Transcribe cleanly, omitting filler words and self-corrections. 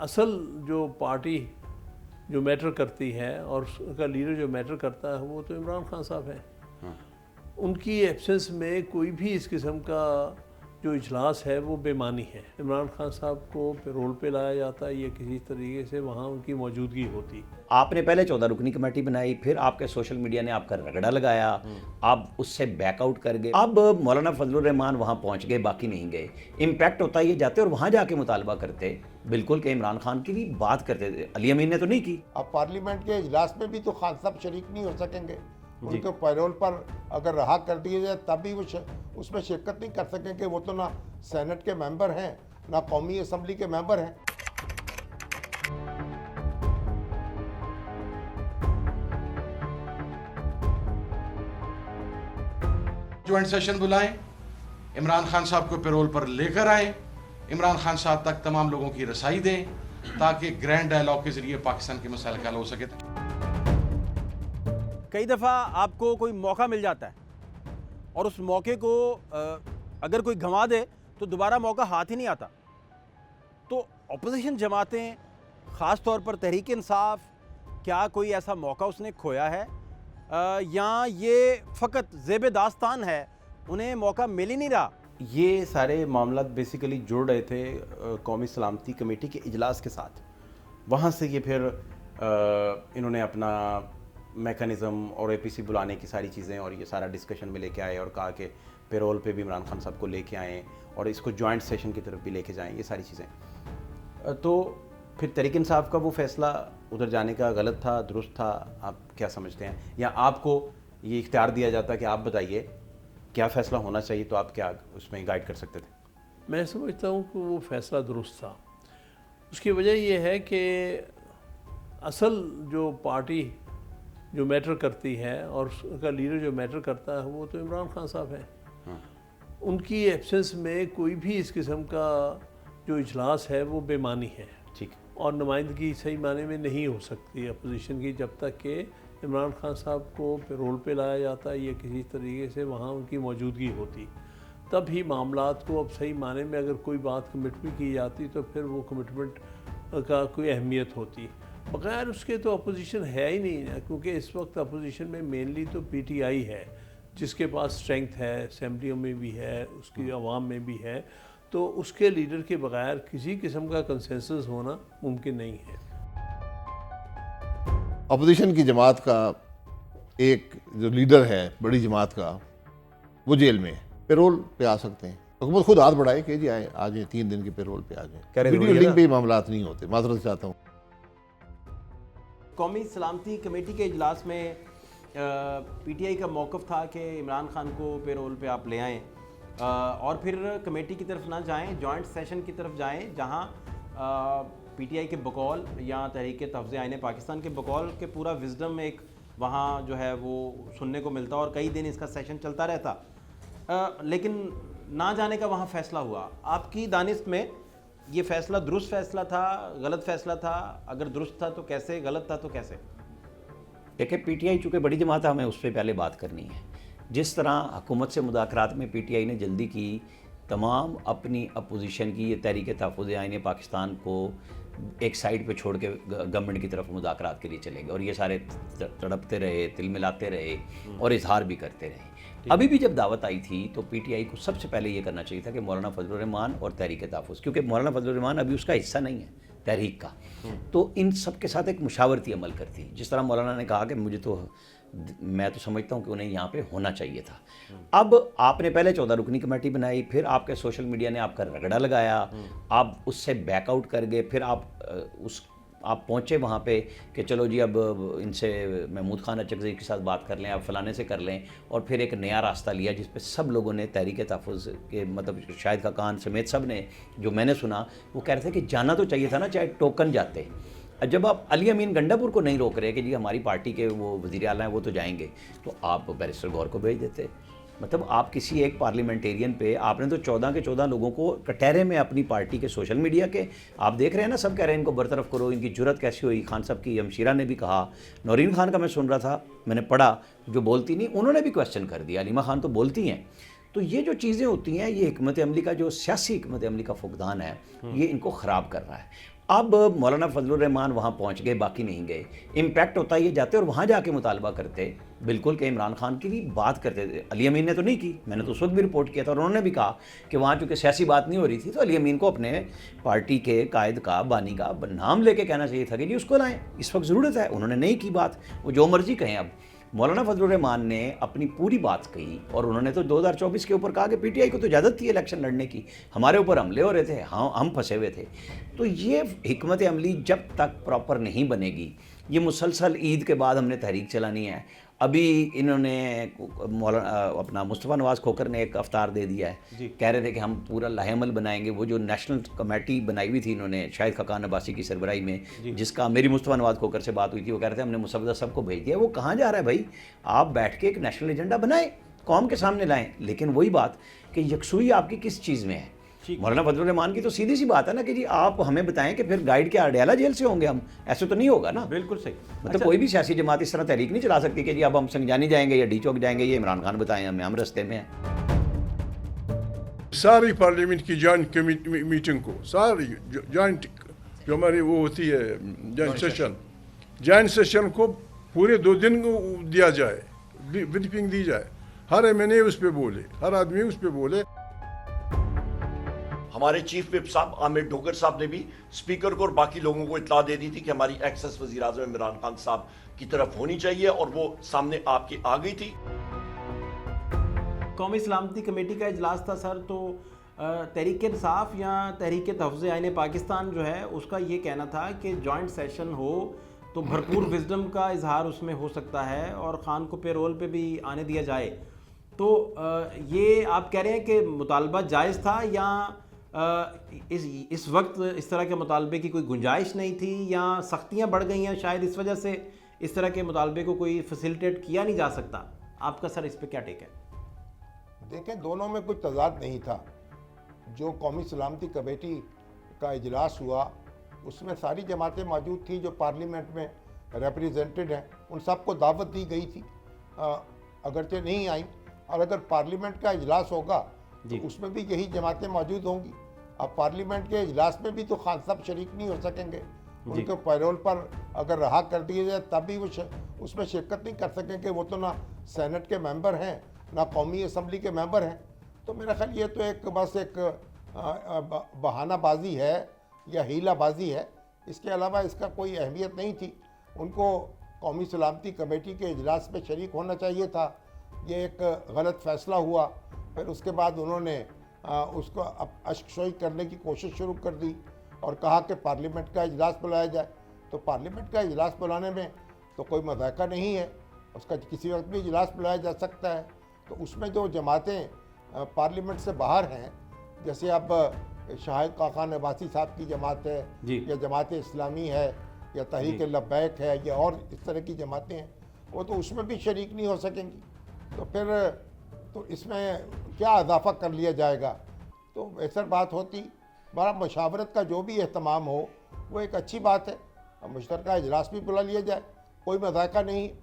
اصل جو پارٹی جو میٹر کرتی ہے اور اس کا لیڈر جو میٹر کرتا ہے وہ تو عمران خان صاحب ہیں. ان کی ایبسنس میں کوئی بھی اس قسم کا جو اجلاس ہے وہ بے معنی ہے. عمران خان صاحب کو پیرول پہ لایا جاتا ہے یا کسی طریقے سے وہاں ان کی موجودگی ہوتی. آپ نے پہلے 14 رکنی کمیٹی بنائی، پھر آپ کے سوشل میڈیا نے آپ کا رگڑا لگایا، آپ اس سے بیک آؤٹ کر گئے. اب مولانا فضل الرحمان وہاں پہنچ گئے، باقی نہیں گئے. امپیکٹ ہوتا یہ جاتے اور وہاں جا کے مطالبہ کرتے بالکل کہ عمران خان کی بھی بات کرتے تھے. علی امین نے تو نہیں کی. اب پارلیمنٹ کے اجلاس میں بھی تو خان صاحب شریک نہیں ہو سکیں گے. ان کو پیرول پر اگر رہا کر دیے جائے تب بھی وہ اس میں شرکت نہیں کر سکیں کہ وہ تو نہ سینٹ کے ممبر ہیں نہ قومی اسمبلی کے ممبر ہیں. جوائنٹ سیشن بلائیں، عمران خان صاحب کو پیرول پر لے کر آئیں، عمران خان صاحب تک تمام لوگوں کی رسائی دیں تاکہ گرینڈ ڈائیلاگ کے ذریعے پاکستان کے مسائل کا حل ہو سکے. کئی دفعہ آپ کو کوئی موقع مل جاتا ہے اور اس موقع کو اگر کوئی گنوا دے تو دوبارہ موقع ہاتھ ہی نہیں آتا. تو اپوزیشن جماعتیں خاص طور پر تحریک انصاف، کیا کوئی ایسا موقع اس نے کھویا ہے یا یہ فقط زیب داستان ہے، انہیں موقع مل ہی نہیں رہا؟ یہ سارے معاملات بیسیکلی جڑ رہے تھے قومی سلامتی کمیٹی کے اجلاس کے ساتھ. وہاں سے یہ پھر انہوں نے اپنا میکانزم اور اے پی سی بلانے کی ساری چیزیں اور یہ سارا ڈسکشن میں لے کے آئے اور کہا کہ پیرول پہ بھی عمران خان صاحب کو لے کے آئیں اور اس کو جوائنٹ سیشن کی طرف بھی لے کے جائیں. یہ ساری چیزیں تو پھر تحریک انصاف کا وہ فیصلہ ادھر جانے کا غلط تھا، درست تھا؟ آپ کیا سمجھتے ہیں؟ یا آپ کو یہ اختیار دیا جاتا کہ آپ بتائیے کیا فیصلہ ہونا چاہیے تو آپ کیا اس میں گائیڈ کر سکتے تھے؟ میں سمجھتا ہوں کہ وہ فیصلہ درست تھا. اس کی وجہ یہ ہے کہ اصل جو پارٹی جو میٹر کرتی ہے اور اس کا لیڈر جو میٹر کرتا ہے وہ تو عمران خان صاحب ہیں. ان کی ایبسنس میں کوئی بھی اس قسم کا جو اجلاس ہے وہ بے معنی ہے. ٹھیک. اور نمائندگی صحیح معنی میں نہیں ہو سکتی اپوزیشن کی جب تک کہ عمران خان صاحب کو پیرول پہ لایا جاتا ہے یا کسی طریقے سے وہاں ان کی موجودگی ہوتی. تب ہی معاملات کو اب صحیح معنی میں اگر کوئی بات کمٹ بھی کی جاتی تو پھر وہ کمٹمنٹ کا کوئی اہمیت ہوتی. بغیر اس کے تو اپوزیشن ہے ہی نہیں نا، کیونکہ اس وقت اپوزیشن میں مینلی تو پی ٹی آئی ہے جس کے پاس اسٹرینگتھ ہے، اسمبلیوں میں بھی ہے، اس کی عوام میں بھی ہے. تو اس کے لیڈر کے بغیر کسی قسم کا کنسنسس ہونا ممکن نہیں ہے. اپوزیشن کی جماعت کا ایک جو لیڈر ہے بڑی جماعت کا وہ جیل میں ہے، پیرول پہ آ سکتے ہیں. حکومت خود ہاتھ بڑھائے کہ جی آئے آ جائیں، 3 دن کے پیرول پہ آ جائیں. ویڈیو لنک پہ ہی معاملات نہیں ہوتے. معذرت چاہتا ہوں. قومی سلامتی کمیٹی کے اجلاس میں پی ٹی آئی کا موقف تھا کہ عمران خان کو پیرول پہ آپ لے آئیں اور پھر کمیٹی کی طرف نہ جائیں، جوائنٹ سیشن کی طرف جائیں جہاں پی ٹی آئی کے بقول یا تحریک تحفظ آئین پاکستان کے بقول کے پورا وزڈم ایک وہاں جو ہے وہ سننے کو ملتا اور کئی دن اس کا سیشن چلتا رہتا. لیکن نہ جانے کا وہاں فیصلہ ہوا. آپ کی دانست میں یہ فیصلہ درست فیصلہ تھا، غلط فیصلہ تھا؟ اگر درست تھا تو کیسے، غلط تھا تو کیسے؟ دیکھیں پی ٹی آئی چونکہ بڑی جماعت ہے، ہمیں اس پہ پہلے بات کرنی ہے. جس طرح حکومت سے مذاکرات میں پی ٹی آئی نے جلدی کی، تمام اپنی اپوزیشن کی یہ تحریک تحفظ آئین پاکستان کو ایک سائڈ پہ چھوڑ کے گورنمنٹ کی طرف مذاکرات کے لیے چلے گئے اور یہ سارے تڑپتے رہے، تل ملاتے رہے اور اظہار بھی کرتے رہے. ابھی بھی جب دعوت آئی تھی تو پی ٹی آئی کو سب سے پہلے یہ کرنا چاہیے تھا کہ مولانا فضل الرحمان اور تحریک تحفظ، کیونکہ مولانا فضل الرحمان ابھی اس کا حصہ نہیں ہے تحریک کا، تو ان سب کے ساتھ ایک مشاورتی عمل کرتی. جس طرح مولانا نے کہا کہ میں تو سمجھتا ہوں کہ انہیں یہاں پہ ہونا چاہیے تھا. اب آپ نے پہلے 14 رکنی کمیٹی بنائی، پھر آپ کے سوشل میڈیا نے آپ کا رگڑا لگایا، آپ اس سے بیک آؤٹ کر گئے، پھر آپ پہنچے وہاں پہ کہ چلو جی اب ان سے محمود خان اچکزئی کے ساتھ بات کر لیں، آپ فلانے سے کر لیں، اور پھر ایک نیا راستہ لیا جس پہ سب لوگوں نے تحریک تحفظ کے مطلب شاہد خاقان سمیت سب نے، جو میں نے سنا وہ کہہ رہے تھے کہ جانا تو چاہیے تھا نا، چاہے ٹوکن جاتے. جب آپ علی امین گنڈا پور کو نہیں روک رہے کہ جی ہماری پارٹی کے وہ وزیر اعلیٰ ہیں وہ تو جائیں گے، تو آپ بیرسٹر گور کو بھیج دیتے. مطلب آپ کسی ایک پارلیمنٹیرین پہ آپ نے تو 14 کے 14 لوگوں کو کٹہرے میں اپنی پارٹی کے سوشل میڈیا کے آپ دیکھ رہے ہیں نا، سب کہہ رہے ہیں ان کو برطرف کرو. ان کی جرت کیسی ہوئی؟ خان صاحب کی ہمشیرہ نے بھی کہا، نورین خان کا میں سن رہا تھا، میں نے پڑھا، جو بولتی نہیں انہوں نے بھی کویسچن کر دیا. علیمہ خان تو بولتی ہیں. تو یہ جو چیزیں ہوتی ہیں، یہ حکمت عملی کا جو سیاسی حکمت عملی کا فقدان ہے، یہ ان کو خراب کر رہا ہے. اب مولانا فضل الرحمان وہاں پہنچ گئے، باقی نہیں گئے، امپیکٹ ہوتا یہ جاتے اور وہاں جا کے مطالبہ کرتے بالکل کہ عمران خان کی بھی بات کرتے تھے. علی امین نے تو نہیں کی، میں نے تو اس وقت بھی رپورٹ کیا تھا، اور انہوں نے بھی کہا کہ وہاں چونکہ سیاسی بات نہیں ہو رہی تھی تو علی امین کو اپنے پارٹی کے قائد کا، بانی کا نام لے کے کہنا چاہیے تھا کہ جی اس کو لائیں، اس وقت ضرورت ہے. انہوں نے نہیں کی بات، وہ جو مرضی کہیں. اب مولانا فضل الرحمان نے اپنی پوری بات کہی اور انہوں نے تو 2024 کے اوپر کہا کہ پی ٹی آئی کو تو اجازت تھی الیکشن لڑنے کی، ہمارے اوپر حملے ہو رہے تھے، ہم پھنسے ہوئے تھے. تو یہ حکمت عملی جب تک پراپر نہیں بنے گی، یہ مسلسل عید کے بعد ہم نے تحریک چلانی ہے. ابھی انہوں نے اپنا مصطفیٰ نواز کھوکر نے ایک افطار دے دیا ہے، کہہ رہے تھے کہ ہم پورا لاہ عمل بنائیں گے. وہ جو نیشنل کمیٹی بنائی ہوئی تھی انہوں نے شاہد خاقان عباسی کی سربراہی میں، جس کا میری مصطفیٰ نواز کھوکر سے بات ہوئی تھی، وہ کہہ رہے تھے ہم نے مسودہ سب کو بھیج دیا. وہ کہاں جا رہا ہے بھائی؟ آپ بیٹھ کے ایک نیشنل ایجنڈا بنائیں، قوم کے سامنے لائیں. لیکن وہی بات کہ یکسوئی آپ کی کس چیز میں ہے؟ مولانا فضل الرحمان کی تو سیدھی سی بات ہے نا کہ جی آپ ہمیں بتائیں کہ پھر گائیڈ کے اڈیالہ جیل سے ہوں گے ہم، ایسے تو نہیں ہوگا نا. بالکل صحیح. مطلب کوئی بھی سیاسی جماعت اس طرح تحریک نہیں چلا سکتی کہ جی اب ہم سنجانی جائیں گے یا ڈی چوک جائیں گے، یہ عمران خان بتائیں ہمیں، ہم رستے میں ہیں. ساری پارلیمنٹ کی جوائنٹ میٹنگ کو، ساری جوائنٹ جو ہماری وہ ہوتی ہے جوائنٹ سیشن کو پورے 2 دن کو دیا جائے، بریفنگ دی جائے، ہر ایم این اے اس پہ بولے، ہر آدمی اس پہ بولے. ہمارے چیف وپ صاحب عامر ڈھوگر صاحب نے بھی اسپیکر کو اور باقی لوگوں کو اطلاع دے دی تھی کہ ہماری ایکسس وزیر اعظم عمران خان صاحب کی طرف ہونی چاہیے، اور وہ سامنے آپ کی آ گئی تھی. قومی سلامتی کمیٹی کا اجلاس تھا سر، تو تحریک انصاف یا تحریک تحفظ آئین پاکستان جو ہے اس کا یہ کہنا تھا کہ جوائنٹ سیشن ہو تو بھرپور وزڈم کا اظہار اس میں ہو سکتا ہے اور خان کو پیرول پہ بھی آنے دیا جائے. تو یہ آپ کہہ رہے ہیں کہ مطالبہ جائز تھا، یا اس وقت اس طرح کے مطالبے کی کوئی گنجائش نہیں تھی، یا سختیاں بڑھ گئی ہیں شاید اس وجہ سے اس طرح کے مطالبے کو کوئی فیسیلیٹیٹ کیا نہیں جا سکتا؟ آپ کا سر اس پہ کیا ٹیک ہے؟ دیکھیں، دونوں میں کوئی تضاد نہیں تھا. جو قومی سلامتی کمیٹی کا اجلاس ہوا اس میں ساری جماعتیں موجود تھیں جو پارلیمنٹ میں ریپریزنٹڈ ہیں، ان سب کو دعوت دی گئی تھی، اگرچہ نہیں آئیں. اور اگر پارلیمنٹ کا اجلاس ہوگا تو اس میں بھی یہی جماعتیں موجود ہوں گی. اب پارلیمنٹ کے اجلاس میں بھی تو خان صاحب شریک نہیں ہو سکیں گے، ان کو پیرول پر اگر رہا کر دیے جائے تب بھی وہ اس میں شرکت نہیں کر سکیں گے. وہ تو نہ سینٹ کے ممبر ہیں نہ قومی اسمبلی کے ممبر ہیں. تو میرا خیال یہ تو بس ایک بہانہ بازی ہے یا ہیلہ بازی ہے، اس کے علاوہ اس کا کوئی اہمیت نہیں تھی. ان کو قومی سلامتی کمیٹی کے اجلاس میں شریک ہونا چاہیے تھا. یہ ایک غلط فیصلہ ہوا. پھر اس کے بعد انہوں نے اس کو اشکشوئی کرنے کی کوشش شروع کر دی اور کہا کہ پارلیمنٹ کا اجلاس بلایا جائے. تو پارلیمنٹ کا اجلاس بلانے میں تو کوئی مذائقہ نہیں ہے، اس کا کسی وقت بھی اجلاس بلایا جا سکتا ہے. تو اس میں جو جماعتیں پارلیمنٹ سے باہر ہیں، جیسے اب شاہد خاقان عباسی صاحب کی جماعت ہے، یا جماعت اسلامی ہے، یا تحریک لبیک ہے، یا اور اس طرح کی جماعتیں ہیں، وہ تو اس میں بھی شریک نہیں ہو سکیں گی. تو پھر تو اس میں کیا اضافہ کر لیا جائے گا؟ تو بہتر بات ہوتی بڑا مشاورت کا جو بھی اہتمام ہو وہ ایک اچھی بات ہے. مشترکہ اجلاس بھی بلا لیا جائے، کوئی مذائقہ نہیں.